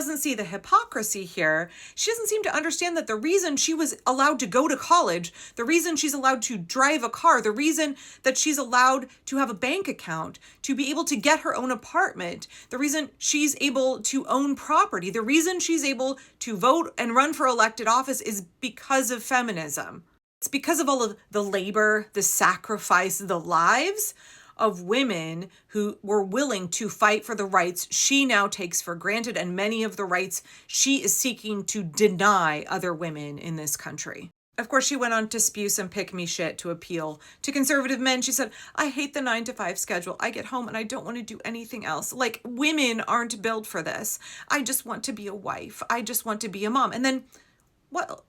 Doesn't see the hypocrisy here. She doesn't seem to understand that the reason she was allowed to go to college, the reason she's allowed to drive a car, the reason that she's allowed to have a bank account, to be able to get her own apartment, the reason she's able to own property, the reason she's able to vote and run for elected office is because of feminism. It's because of all of the labor, the sacrifice, the lives of women who were willing to fight for the rights she now takes for granted, and many of the rights she is seeking to deny other women in this country. Of course, she went on to spew some pick-me shit to appeal to conservative men. She said, I hate the 9-to-5 schedule. I get home and I don't want to do anything else. Like, women aren't built for this. I just want to be a wife. I just want to be a mom. And then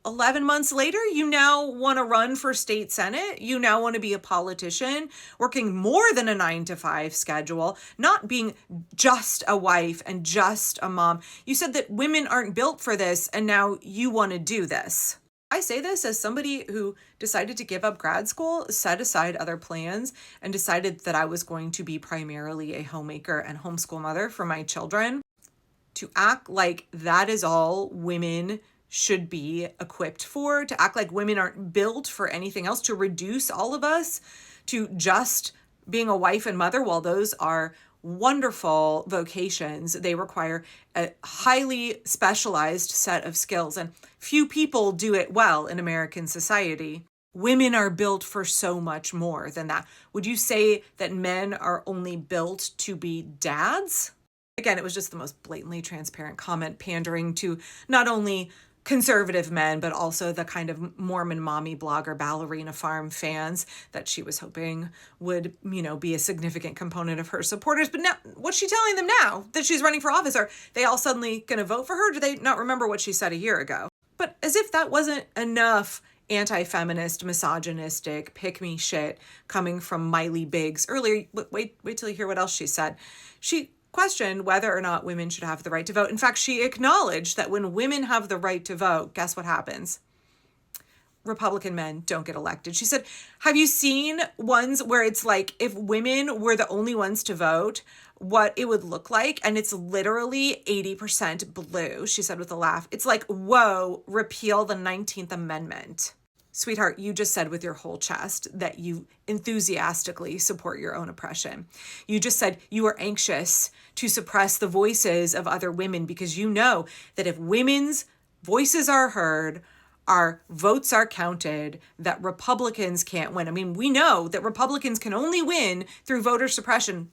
11 months later, you now want to run for state senate? You now want to be a politician, working more than a 9-to-5 schedule, not being just a wife and just a mom. You said that women aren't built for this, and now you want to do this. I say this as somebody who decided to give up grad school, set aside other plans, and decided that I was going to be primarily a homemaker and homeschool mother for my children. To act like that is all women should be equipped for, to act like women aren't built for anything else, to reduce all of us to just being a wife and mother, while those are wonderful vocations, they require a highly specialized set of skills, and few people do it well in American society. Women are built for so much more than that. Would you say that men are only built to be dads? Again, it was just the most blatantly transparent comment, pandering to not only conservative men, but also the kind of Mormon mommy blogger ballerina farm fans that she was hoping would, be a significant component of her supporters. But now, what's she telling them now that she's running for office? Are they all suddenly going to vote for her? Do they not remember what she said a year ago? But as if that wasn't enough anti-feminist, misogynistic, pick-me shit coming from Miley Biggs earlier. Wait till you hear what else she said. She questioned whether or not women should have the right to vote. In fact, she acknowledged that when women have the right to vote, guess what happens? Republican men don't get elected. She said, have you seen ones where it's like if women were the only ones to vote, what it would look like? And it's literally 80% blue, she said with a laugh. It's like, whoa, repeal the 19th Amendment. Sweetheart, you just said with your whole chest that you enthusiastically support your own oppression. You just said you are anxious to suppress the voices of other women because you know that if women's voices are heard, our votes are counted, that Republicans can't win. I mean, we know that Republicans can only win through voter suppression.